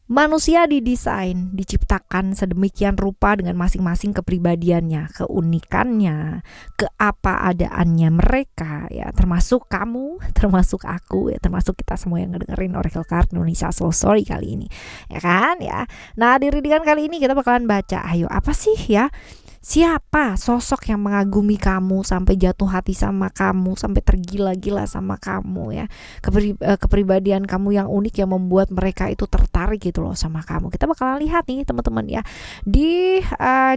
Manusia didesain, diciptakan sedemikian rupa dengan masing-masing kepribadiannya, keunikannya, keapa-adaannya mereka ya, termasuk kamu, termasuk aku ya, termasuk kita semua yang ngedengerin Oracle Card Indonesia Soul Story kali ini. Ya kan ya. Nah, di readingan kali ini kita bakalan baca, ayo apa sih ya? Siapa sosok yang mengagumi kamu sampai jatuh hati sama kamu, sampai tergila-gila sama kamu ya? Kepribadian kamu yang unik yang membuat mereka itu tertarik gitu loh sama kamu. Kita bakalan lihat nih teman-teman ya, di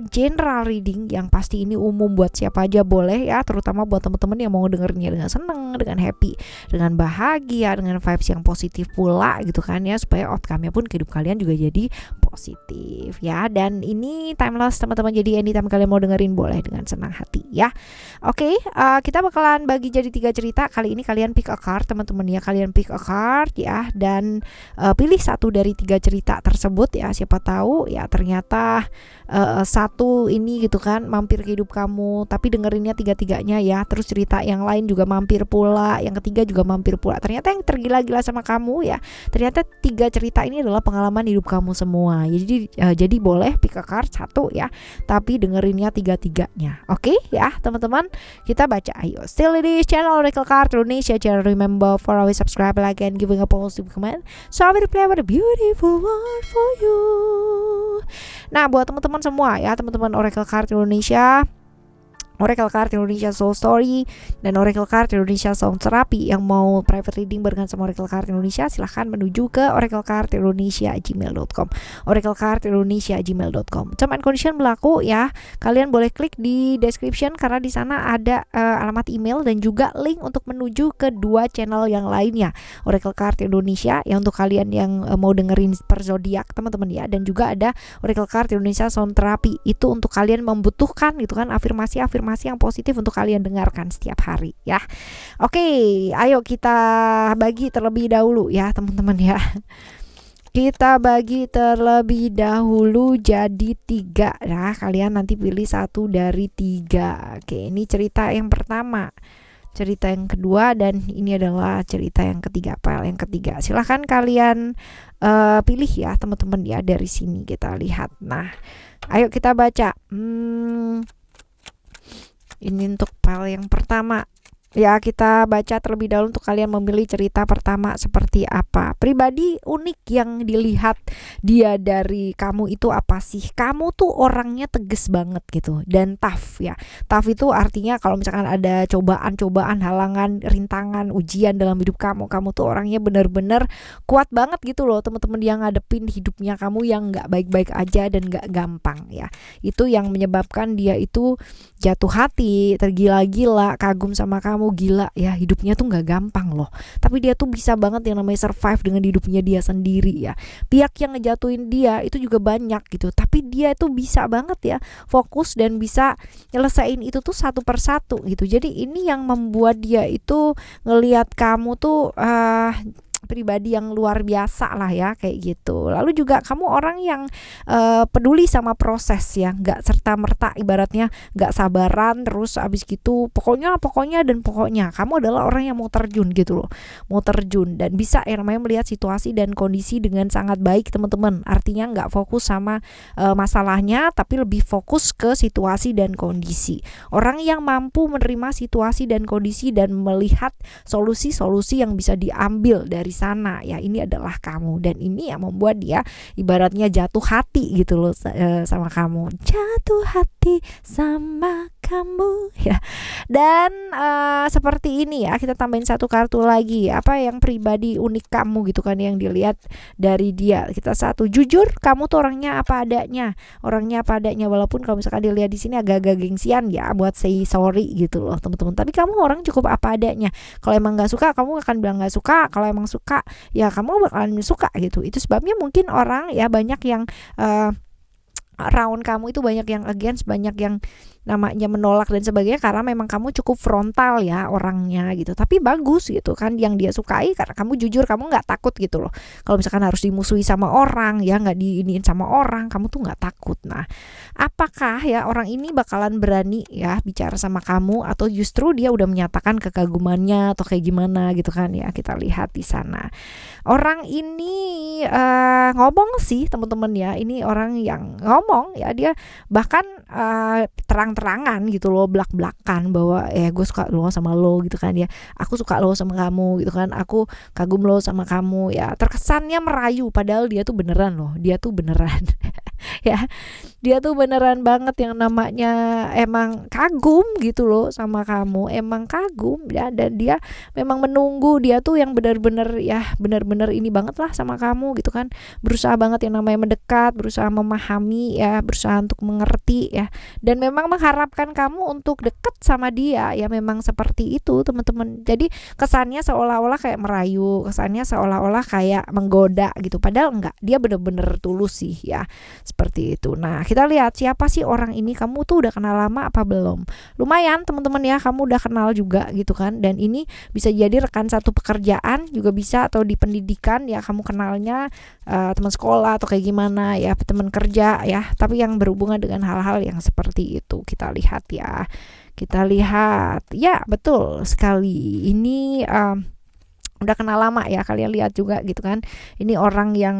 general reading yang pasti ini umum buat siapa aja boleh ya, terutama buat teman-teman yang mau dengerinnya dengan seneng, dengan happy, dengan bahagia, dengan vibes yang positif pula gitu kan ya, supaya outcome-nya pun ke hidup kalian juga jadi positif ya. Dan ini timeless teman-teman, jadi anytime kalian mau dengerin boleh dengan senang hati ya. Oke, kita bakalan bagi jadi 3 cerita. Kali ini kalian pick a card teman-teman ya, kalian pick a card ya, dan pilih satu dari 3 cerita tersebut ya. Siapa tahu ya ternyata satu ini gitu kan mampir ke hidup kamu, tapi dengerinnya 3-3-nya ya. Terus cerita yang lain juga mampir pula, yang ketiga juga mampir pula. Ternyata yang tergila-gila sama kamu ya, ternyata 3 cerita ini adalah pengalaman hidup kamu semua. Jadi boleh pick a card satu ya, tapi dengerinnya 3-3-nya. Oke ya teman-teman, kita baca ayo. Still di channel Oracle Card Indonesia channel. Remember for always subscribe, like, and giving a positive comment, so I will play with a beautiful word for you. Nah, buat teman-teman semua ya, teman-teman Oracle Card Indonesia, Oracle Card Indonesia Soul Story, dan Oracle Card Indonesia Sound Therapy yang mau private reading barengan sama Oracle Card Indonesia, silahkan menuju ke oraclecardindonesia@gmail.com, oraclecardindonesia@gmail.com. Term and condition berlaku ya. Kalian boleh klik di description karena di sana ada alamat email dan juga link untuk menuju ke 2 channel yang lainnya, Oracle Card Indonesia yang untuk kalian yang mau dengerin per zodiak teman-teman ya, dan juga ada Oracle Card Indonesia Sound Therapy, itu untuk kalian membutuhkan gitu kan afirmasi yang positif untuk kalian dengarkan setiap hari ya. Oke, ayo kita bagi terlebih dahulu ya teman-teman ya. Kita bagi terlebih dahulu jadi 3 ya. Kalian nanti pilih satu dari 3. Oke, ini cerita yang pertama, cerita yang kedua, dan ini adalah cerita yang ketiga, file yang ketiga. Silahkan kalian pilih ya teman-teman ya. Dari sini kita lihat. Nah, ayo kita baca. Ini untuk file yang pertama ya, kita baca terlebih dahulu untuk kalian memilih cerita pertama seperti apa. Pribadi unik yang dilihat dia dari kamu itu apa sih? Kamu tuh orangnya tegas banget gitu dan tough ya. Tough itu artinya kalau misalkan ada cobaan-cobaan, halangan, rintangan, ujian dalam hidup kamu, kamu tuh orangnya bener-bener kuat banget gitu loh teman-teman, yang ngadepin hidupnya kamu yang gak baik-baik aja dan gak gampang ya. Itu yang menyebabkan dia itu jatuh hati, tergila-gila, kagum sama kamu, gila ya, hidupnya tuh gak gampang loh, tapi dia tuh bisa banget yang namanya survive dengan hidupnya dia sendiri ya. Pihak yang ngejatuhin dia itu juga banyak gitu, tapi dia tuh bisa banget ya fokus dan bisa nyelesain itu tuh satu persatu gitu. Jadi ini yang membuat dia itu ngelihat kamu tuh pribadi yang luar biasa lah ya, kayak gitu. Lalu juga kamu orang yang peduli sama proses ya, nggak serta merta, ibaratnya nggak sabaran terus abis gitu pokoknya kamu adalah orang yang mau terjun gitu loh, mau terjun dan bisa yang namanya melihat situasi dan kondisi dengan sangat baik teman-teman. Artinya nggak fokus sama masalahnya, tapi lebih fokus ke situasi dan kondisi. Orang yang mampu menerima situasi dan kondisi dan melihat solusi-solusi yang bisa diambil dari sana ya, ini adalah kamu. Dan ini yang membuat dia ibaratnya jatuh hati gitu loh sama kamu, jatuh hati sama kamu ya. Dan seperti ini ya, kita tambahin satu kartu lagi, apa yang pribadi unik kamu gitu kan yang dilihat dari dia. Kita satu, jujur, kamu tuh orangnya apa adanya, walaupun kalau misalkan dilihat di sini agak-agak gengsian ya buat say sorry gitu loh teman-teman, tapi kamu orang cukup apa adanya. Kalau emang nggak suka kamu akan bilang nggak suka, kalau emang suka ya kamu bakalan suka gitu. Itu sebabnya mungkin orang ya banyak yang around kamu itu banyak yang against, banyak yang namanya menolak dan sebagainya karena memang kamu cukup frontal ya orangnya gitu. Tapi bagus gitu kan yang dia sukai karena kamu jujur, kamu nggak takut gitu loh. Kalau misalkan harus dimusuhi sama orang ya, nggak diiniin sama orang, kamu tuh nggak takut. Nah, apakah ya orang ini bakalan berani ya bicara sama kamu atau justru dia udah menyatakan kekagumannya atau kayak gimana gitu kan ya, kita lihat di sana. Orang ini ngomong sih teman-teman ya, ini orang yang ngomong ya, dia bahkan terang-terangan gitu loh, belak-belakan bahwa gue suka lo sama lo gitu kan ya, aku suka lo sama kamu gitu kan, aku kagum lo sama kamu ya. Terkesannya merayu padahal dia tuh beneran loh, dia tuh beneran ya, dia tuh beneran banget yang namanya emang kagum gitu loh sama kamu, emang kagum ya, dan dia memang menunggu, dia tuh yang benar-benar ya, benar-benar ini banget lah sama kamu gitu kan, berusaha banget yang namanya mendekat, berusaha memahami ya, berusaha untuk mengerti ya, dan memang mengharapkan kamu untuk dekat sama dia ya, memang seperti itu teman-teman. Jadi kesannya seolah-olah kayak merayu, kesannya seolah-olah kayak menggoda gitu, padahal enggak, dia benar-benar tulus sih ya, seperti itu. Nah, kita lihat siapa sih orang ini, kamu tuh udah kenal lama apa belum? Lumayan teman-teman ya, kamu udah kenal juga gitu kan, dan ini bisa jadi rekan satu pekerjaan juga bisa, atau di pendidikan ya kamu kenalnya teman sekolah atau kayak gimana ya, teman kerja ya, tapi yang berhubungan dengan hal-hal yang seperti itu. Kita lihat ya, kita lihat ya, betul sekali ini udah kenal lama ya, kalian lihat juga gitu kan, ini orang yang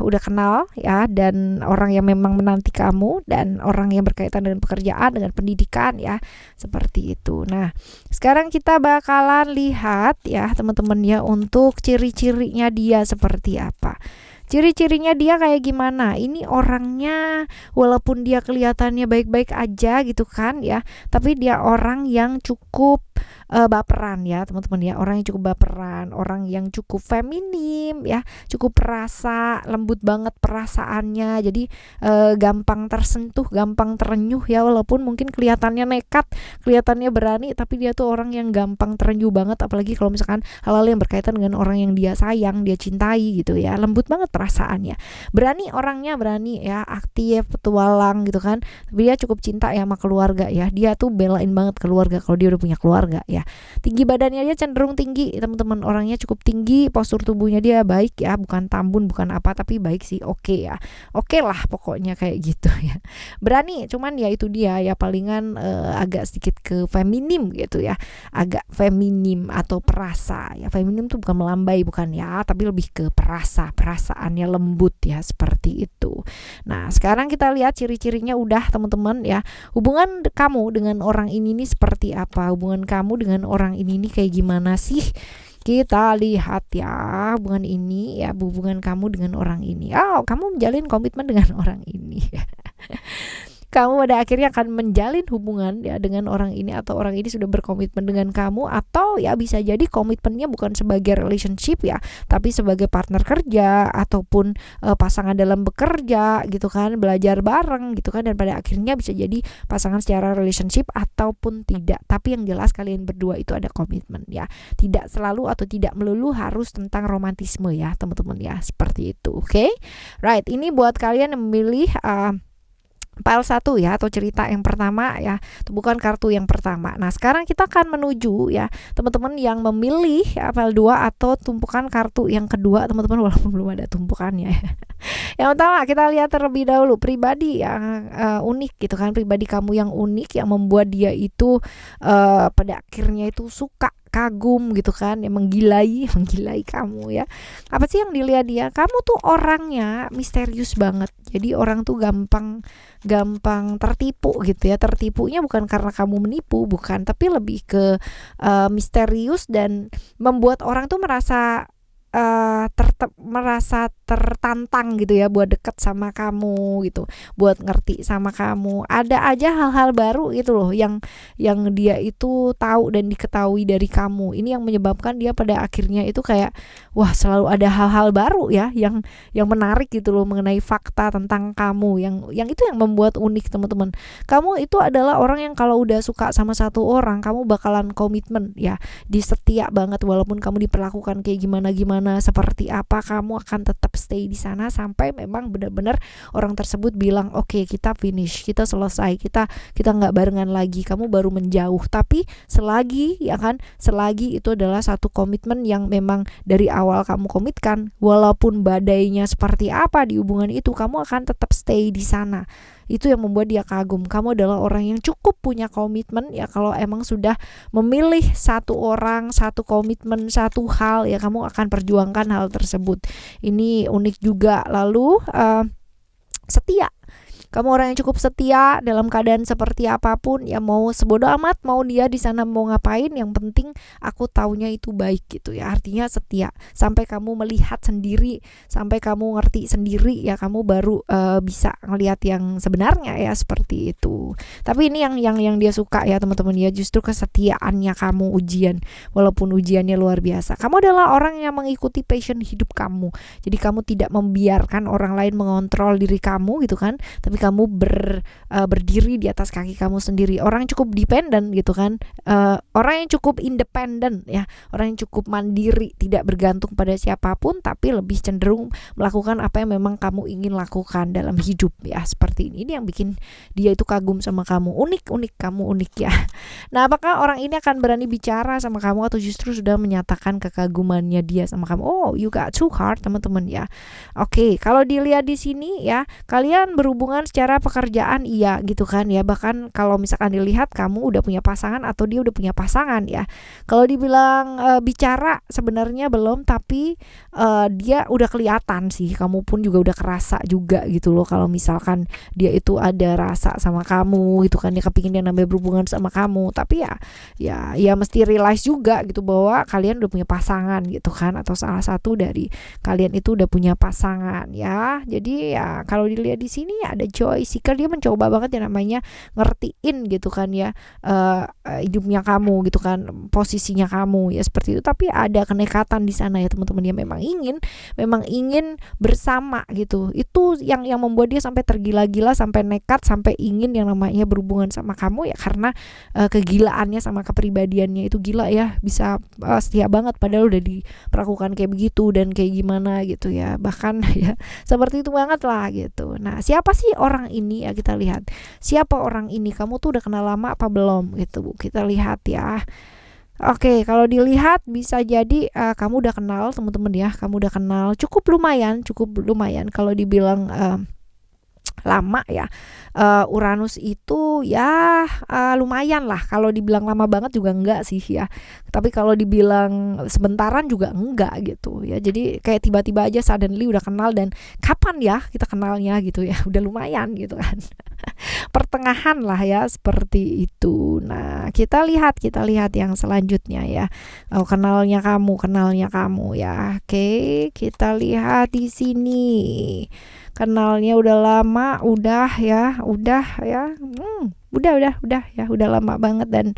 udah kenal ya, dan orang yang memang menanti kamu, dan orang yang berkaitan dengan pekerjaan, dengan pendidikan ya, seperti itu. Nah, sekarang kita bakalan lihat ya teman-teman ya, untuk ciri-cirinya dia seperti apa. Ciri-cirinya dia kayak gimana? Ini orangnya walaupun dia kelihatannya baik-baik aja gitu kan ya, tapi dia orang yang cukup baperan ya teman-teman ya, orang yang cukup baperan, orang yang cukup feminim ya, cukup perasa, lembut banget perasaannya, jadi gampang tersentuh, gampang terenyuh ya, walaupun mungkin kelihatannya nekat, kelihatannya berani, tapi dia tuh orang yang gampang terenyuh banget, apalagi kalau misalkan hal-hal yang berkaitan dengan orang yang dia sayang, dia cintai gitu ya, lembut banget perasaannya, berani orangnya, berani ya, aktif, petualang gitu kan, tapi dia cukup cinta ya sama keluarga ya, dia tuh belain banget keluarga kalau dia udah punya keluarga ya. Tinggi badannya dia cenderung tinggi teman-teman, orangnya cukup tinggi, postur tubuhnya dia baik ya, bukan tambun bukan apa, tapi baik sih, oke ya, oke lah pokoknya kayak gitu ya. Berani, cuman ya itu dia ya, palingan agak sedikit ke feminim gitu ya, agak feminim atau perasa ya. Feminim tuh bukan melambai, bukan ya, tapi lebih ke perasa, perasaannya lembut ya, seperti itu. Nah, sekarang kita lihat ciri-cirinya udah teman-teman ya. Hubungan kamu dengan orang ini nih seperti apa? Hubungan kamu dengan orang ini nih kayak gimana sih? Kita lihat ya hubungan ini ya, hubungan kamu dengan orang ini. Oh, kamu menjalin komitmen dengan orang ini. Kamu pada akhirnya akan menjalin hubungan ya dengan orang ini, atau orang ini sudah berkomitmen dengan kamu, atau ya bisa jadi komitmennya bukan sebagai relationship ya, tapi sebagai partner kerja ataupun pasangan dalam bekerja gitu kan, belajar bareng gitu kan, dan pada akhirnya bisa jadi pasangan secara relationship ataupun tidak, tapi yang jelas kalian berdua itu ada komitmen ya, tidak selalu atau tidak melulu harus tentang romantisme ya teman-teman ya, seperti itu. Oke? Right, ini buat kalian yang memilih file 1 ya, atau cerita yang pertama ya, bukan kartu yang pertama. Nah, sekarang kita akan menuju ya teman-teman yang memilih ya, file 2 atau tumpukan kartu yang kedua teman-teman, walaupun belum ada tumpukannya ya. Yang pertama kita lihat terlebih dahulu pribadi yang unik gitu kan, pribadi kamu yang unik yang membuat dia itu pada akhirnya itu suka, kagum gitu kan, yang menggilai kamu ya. Apa sih yang dilihat dia? Kamu tuh orangnya misterius banget. Jadi orang tuh gampang tertipu gitu ya. Tertipunya bukan karena kamu menipu, bukan, tapi lebih ke misterius dan membuat orang tuh merasa tertantang gitu ya buat deket sama kamu gitu, buat ngerti sama kamu. Ada aja hal-hal baru gitu loh yang dia itu tahu dan diketahui dari kamu. Ini yang menyebabkan dia pada akhirnya itu kayak wah, selalu ada hal-hal baru ya yang menarik gitu loh mengenai fakta tentang kamu, yang itu yang membuat unik teman-teman. Kamu itu adalah orang yang kalau udah suka sama satu orang, kamu bakalan komitmen ya, disetia banget, walaupun kamu diperlakukan kayak gimana seperti apa, kamu akan tetap tetap stay di sana sampai memang benar-benar orang tersebut bilang oke, kita finish, kita selesai, kita nggak barengan lagi, kamu baru menjauh. Tapi selagi ya kan, selagi itu adalah satu komitmen yang memang dari awal kamu komitkan, walaupun badainya seperti apa di hubungan itu, kamu akan tetap stay di sana. Itu yang membuat dia kagum. Kamu adalah orang yang cukup punya komitmen ya. Kalau emang sudah memilih satu orang, satu komitmen, satu hal ya, kamu akan perjuangkan hal tersebut. Ini unik juga. Lalu setia. Kamu orang yang cukup setia dalam keadaan seperti apapun ya, mau sebodoh amat mau dia di sana mau ngapain, yang penting aku taunya itu baik gitu ya. Artinya setia sampai kamu melihat sendiri, sampai kamu ngerti sendiri ya, kamu baru bisa ngelihat yang sebenarnya ya, seperti itu. Tapi ini yang dia suka ya teman-teman ya, justru kesetiaannya kamu ujian, walaupun ujiannya luar biasa. Kamu adalah orang yang mengikuti passion hidup kamu. Jadi kamu tidak membiarkan orang lain mengontrol diri kamu gitu kan, tapi kamu berdiri di atas kaki kamu sendiri. Orang yang cukup dependen gitu kan, orang yang cukup independen ya, orang yang cukup mandiri, tidak bergantung pada siapapun, tapi lebih cenderung melakukan apa yang memang kamu ingin lakukan dalam hidup ya, seperti ini. Ini yang bikin dia itu kagum sama kamu. Unik, kamu unik ya. Nah, apakah orang ini akan berani bicara sama kamu atau justru sudah menyatakan kekagumannya dia sama kamu? Oh, you got too hard teman-teman ya. Oke, kalau dilihat di sini ya, kalian berhubungan secara pekerjaan iya gitu kan ya. Bahkan kalau misalkan dilihat kamu udah punya pasangan atau dia udah punya pasangan ya. Kalau dibilang bicara sebenarnya belum, tapi dia udah kelihatan sih. Kamu pun juga udah kerasa juga gitu loh, kalau misalkan dia itu ada rasa sama kamu gitu kan, dia kepingin dia nambah berhubungan sama kamu. Tapi ya mesti realize juga gitu bahwa kalian udah punya pasangan gitu kan, atau salah satu dari kalian itu udah punya pasangan ya. Jadi ya kalau dilihat di sini ada joy seeker, dia mencoba banget yang namanya ngertiin gitu kan ya, hidupnya kamu gitu kan, posisinya kamu ya, seperti itu. Tapi ada kenekatan di sana ya teman-teman, dia memang ingin bersama gitu. Itu yang membuat dia sampai tergila-gila, sampai nekat, sampai ingin yang namanya berhubungan sama kamu ya, karena kegilaannya sama kepribadiannya itu gila ya, bisa setia banget padahal udah diperlakukan kayak begitu dan kayak gimana gitu ya, bahkan ya seperti itu banget lah gitu. Nah, siapa sih orang ini ya, kita lihat siapa orang ini, kamu tuh udah kenal lama apa belum gitu, kita lihat ya. Oke, kalau dilihat bisa jadi kamu udah kenal teman-teman ya, kamu udah kenal cukup lumayan kalau dibilang lama ya. Uranus itu ya lumayan lah, kalau dibilang lama banget juga enggak sih ya, tapi kalau dibilang sebentaran juga enggak gitu ya. Jadi kayak tiba-tiba aja suddenly udah kenal, dan kapan ya kita kenalnya gitu ya, udah lumayan gitu kan. Pertengahan lah ya, seperti itu. Nah, kita lihat yang selanjutnya ya. Kenalnya kamu ya. Oke, kita lihat di sini. Kenalnya udah lama, udah ya, udah lama banget, dan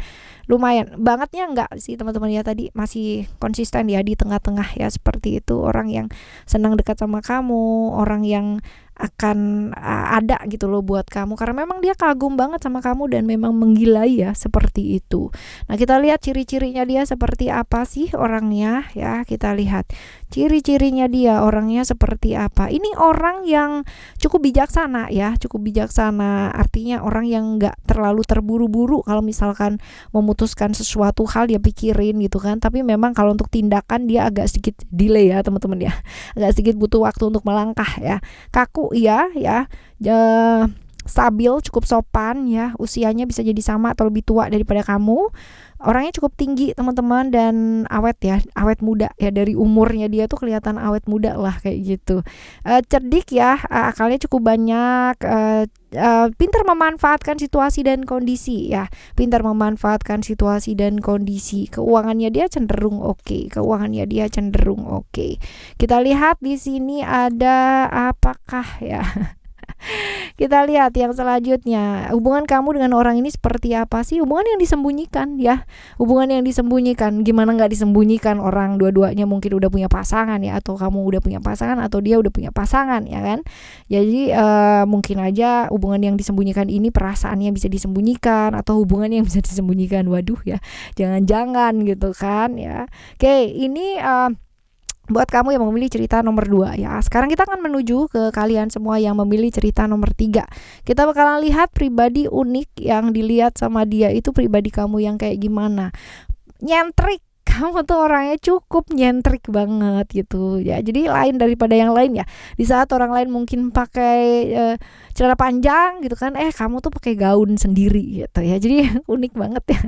lumayan bangetnya enggak sih teman-teman ya, tadi masih konsisten ya di tengah-tengah ya, seperti itu. Orang yang senang dekat sama kamu, orang yang akan ada gitu loh buat kamu, karena memang dia kagum banget sama kamu dan memang menggilai ya, seperti itu. Nah, kita lihat ciri-cirinya dia seperti apa sih orangnya ya. Kita lihat ciri-cirinya dia, orangnya seperti apa. Ini orang yang cukup bijaksana ya, artinya orang yang nggak terlalu terburu-buru kalau misalkan memutuskan sesuatu hal, dia pikirin gitu kan. Tapi memang kalau untuk tindakan dia agak sedikit delay ya teman-teman ya, agak sedikit butuh waktu untuk melangkah ya. Kaku iya ya, stabil, cukup sopan ya, usianya bisa jadi sama atau lebih tua daripada kamu. Orangnya cukup tinggi teman-teman, dan awet muda ya, dari umurnya dia tuh kelihatan awet muda lah kayak gitu. Cerdik ya, akalnya cukup banyak, pintar memanfaatkan situasi dan kondisi ya, keuangannya dia cenderung oke. Kita lihat di sini ada apakah ya. Kita lihat yang selanjutnya, hubungan kamu dengan orang ini seperti apa sih? Hubungan yang disembunyikan ya, gimana nggak disembunyikan, orang dua-duanya mungkin udah punya pasangan ya, atau kamu udah punya pasangan, atau dia udah punya pasangan ya kan. Jadi mungkin aja hubungan yang disembunyikan ini perasaannya bisa disembunyikan, atau hubungan yang bisa disembunyikan, waduh ya, jangan-jangan gitu kan ya. Oke, ini buat kamu yang memilih cerita nomor 2 ya. Sekarang kita akan menuju ke kalian semua yang memilih cerita nomor 3. Kita bakalan lihat pribadi unik yang dilihat sama dia itu pribadi kamu yang kayak gimana. Nyentrik, kamu tuh orangnya cukup nyentrik banget gitu ya. Jadi lain daripada yang lain ya. Di saat orang lain mungkin pakai celana panjang gitu kan, kamu tuh pakai gaun sendiri gitu ya. Jadi unik banget ya.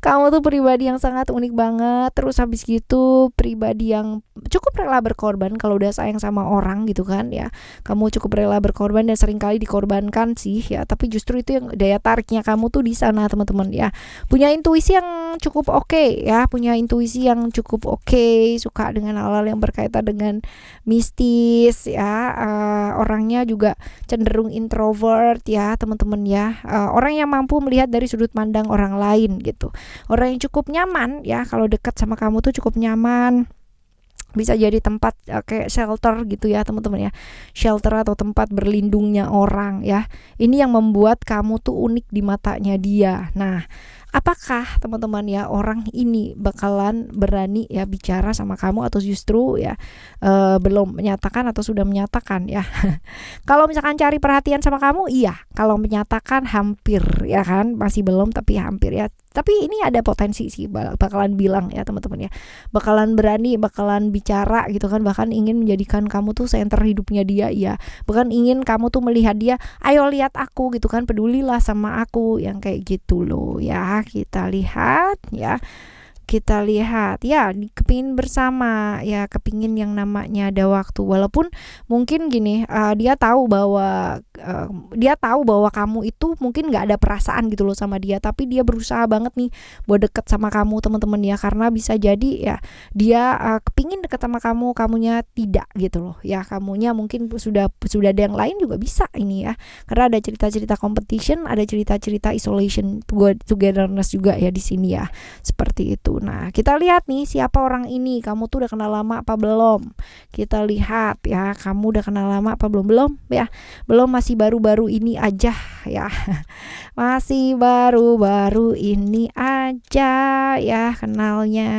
Kamu tuh pribadi yang sangat unik banget. Terus habis gitu pribadi yang cukup rela berkorban kalau udah sayang sama orang gitu kan ya. Kamu cukup rela berkorban dan seringkali dikorbankan sih ya. Tapi justru itu yang daya tariknya kamu tuh di sana teman-teman ya. Punya intuisi yang cukup oke ya. Punya intuisi yang cukup oke. Suka dengan hal-hal yang berkaitan dengan mistis ya. Orangnya juga cenderung introvert ya teman-teman ya. Orang yang mampu melihat dari sudut pandang orang lain gitu. Orang yang cukup nyaman ya, kalau dekat sama kamu tuh cukup nyaman. Bisa jadi tempat kayak shelter gitu ya teman-teman ya. Shelter atau tempat berlindungnya orang ya. Ini yang membuat kamu tuh unik di matanya dia. Nah, apakah teman-teman ya orang ini bakalan berani ya bicara sama kamu atau justru ya belum menyatakan atau sudah menyatakan ya. Kalau misalkan cari perhatian sama kamu iya, kalau menyatakan hampir ya kan, masih belum tapi hampir ya. Tapi ini ada potensi sih bakalan bilang ya teman-teman ya. Bakalan berani, bakalan bicara gitu kan, bahkan ingin menjadikan kamu tuh center hidupnya dia ya. Bahkan ingin kamu tuh melihat dia, ayo lihat aku gitu kan, pedulilah sama aku yang kayak gitu loh ya. Kita lihat ya. Kita lihat ya, kepingin bersama ya, kepingin yang namanya ada waktu. Walaupun mungkin gini, dia tahu bahwa kamu itu mungkin nggak ada perasaan gitu loh sama dia, tapi dia berusaha banget nih buat deket sama kamu teman-teman ya, karena bisa jadi ya dia kepingin deket sama kamu, kamunya tidak gitu loh ya. Kamunya mungkin sudah ada yang lain juga bisa ini ya, karena ada cerita-cerita competition, ada cerita-cerita isolation togetherness juga ya di sini ya, seperti itu. Nah, kita lihat nih siapa orang ini. Kamu tuh udah kenal lama apa belum? Kita lihat ya, kamu udah kenal lama apa belum ya? Belum, masih baru-baru ini aja ya. Masih baru-baru ini aja ya kenalnya.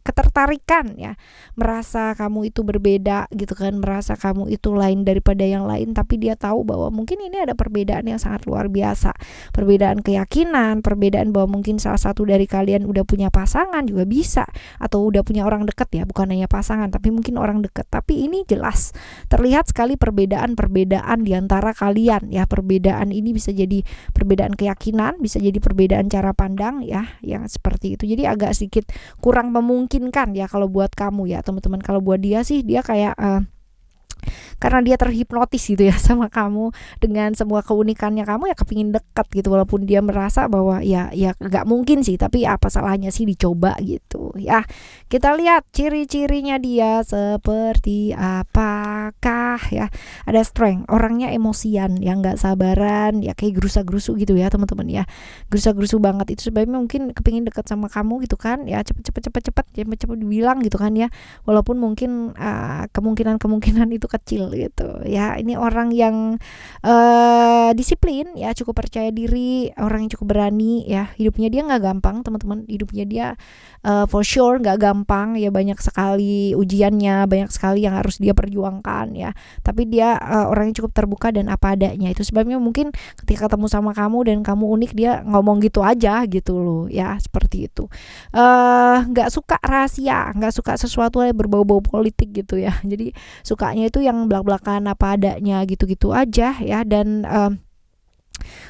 Ketertarikan ya. Merasa kamu itu berbeda gitu kan, merasa kamu itu lain daripada yang lain, tapi dia tahu bahwa mungkin ini ada perbedaan yang sangat luar biasa. Perbedaan keyakinan, perbedaan bahwa mungkin salah satu dari kalian udah punya pasangan juga bisa, atau udah punya orang dekat ya, bukan hanya pasangan tapi mungkin orang dekat. Tapi ini jelas terlihat sekali perbedaan di antara kalian ya. Perbedaan ini bisa jadi perbedaan keyakinan, bisa jadi perbedaan cara pandang ya, yang seperti itu. Jadi agak sedikit kurang memungkinkan ya kalau buat kamu ya teman-teman. Kalau buat dia sih dia kayak karena dia terhipnotis gitu ya sama kamu dengan semua keunikannya, kamu ya kepingin dekat gitu, walaupun dia merasa bahwa ya nggak mungkin sih, tapi apa salahnya sih dicoba gitu ya. Kita lihat ciri-cirinya dia seperti apakah ya. Ada strength, orangnya emosian ya, nggak sabaran ya, kayak gerusa-gerusu gitu ya teman-teman ya, gerusa-gerusu banget. Itu sebabnya mungkin kepingin dekat sama kamu gitu kan ya, cepet-cepet dibilang gitu kan ya, walaupun mungkin kemungkinan itu kecil gitu ya. Ini orang yang disiplin ya, cukup percaya diri, orang yang cukup berani ya. Hidupnya dia nggak gampang teman-teman, hidupnya dia for sure nggak gampang ya, banyak sekali ujiannya, banyak sekali yang harus dia perjuangkan ya. Tapi dia orang yang cukup terbuka dan apa adanya. Itu sebabnya mungkin ketika ketemu sama kamu dan kamu unik, dia ngomong gitu aja gitu loh ya, seperti itu. Nggak suka rahasia, nggak suka sesuatu yang berbau-bau politik gitu ya. Jadi sukanya itu yang belak-belakan apa adanya gitu-gitu aja ya. Dan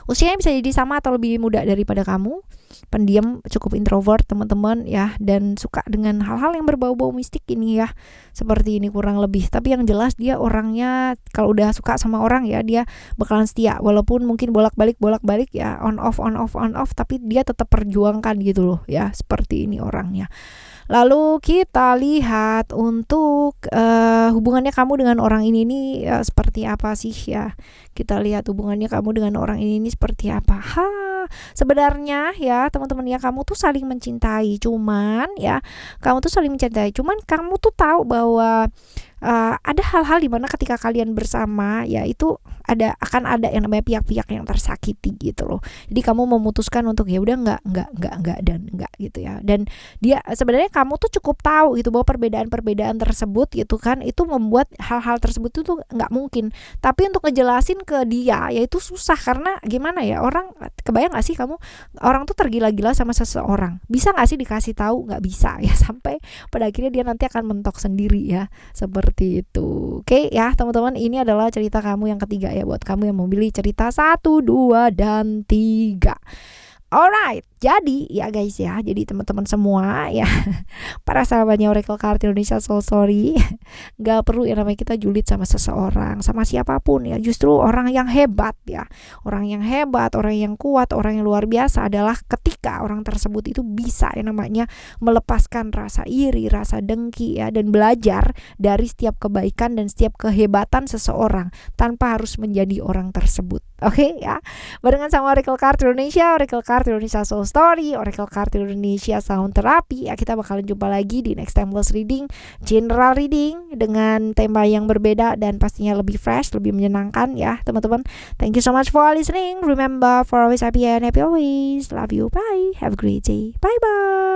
usianya bisa jadi sama atau lebih muda daripada kamu. Pendiam, cukup introvert teman-teman ya, dan suka dengan hal-hal yang berbau-bau mistik ini ya, seperti ini kurang lebih. Tapi yang jelas dia orangnya kalau udah suka sama orang ya, dia bakalan setia, walaupun mungkin bolak-balik ya, on off, tapi dia tetap perjuangkan gitu loh ya, seperti ini orangnya. Lalu kita lihat untuk hubungannya kamu dengan orang ini nih seperti apa sih ya. Kita lihat hubungannya kamu dengan orang ini nih seperti apa. sebenarnya ya teman-teman ya, kamu tuh saling mencintai, cuman ya kamu tuh saling mencintai, cuman kamu tuh tahu bahwa ada hal-hal di mana ketika kalian bersama ya itu akan ada yang namanya pihak-pihak yang tersakiti gitu loh. Jadi kamu memutuskan untuk ya udah enggak dan enggak gitu ya. Dan dia sebenarnya kamu tuh cukup tahu gitu bahwa perbedaan-perbedaan tersebut gitu kan itu membuat hal-hal tersebut itu tuh nggak mungkin. Tapi untuk ngejelasin ke dia ya itu susah, karena gimana ya, orang kebayang gak sih kamu, orang tuh tergila-gila sama seseorang, bisa gak sih dikasih tahu? Nggak bisa ya, sampai pada akhirnya dia nanti akan mentok sendiri ya, seperti itu. Oke ya teman-teman, ini adalah cerita kamu yang ketiga ya, buat kamu yang memilih cerita 1, 2, dan 3. Alright, jadi ya guys ya, jadi teman-teman semua ya, para sahabatnya Oracle Card Indonesia Soul Story, gak perlu ya namanya kita julid sama seseorang, sama siapapun ya. Justru orang yang hebat ya, orang yang hebat, orang yang kuat, orang yang luar biasa adalah ketika orang tersebut itu bisa ya namanya melepaskan rasa iri, rasa dengki ya, dan belajar dari setiap kebaikan dan setiap kehebatan seseorang tanpa harus menjadi orang tersebut. Oke ya, barengan sama Oracle Card Indonesia, Oracle Card Indonesia Soul Story, Oracle Card Indonesia Sound Therapy ya, kita bakalan jumpa lagi di next timeless reading, general reading dengan tema yang berbeda dan pastinya lebih fresh, lebih menyenangkan ya teman-teman. Thank you so much for listening. Remember, for always happy and happy always. Love you. Bye. Have a great day. Bye bye.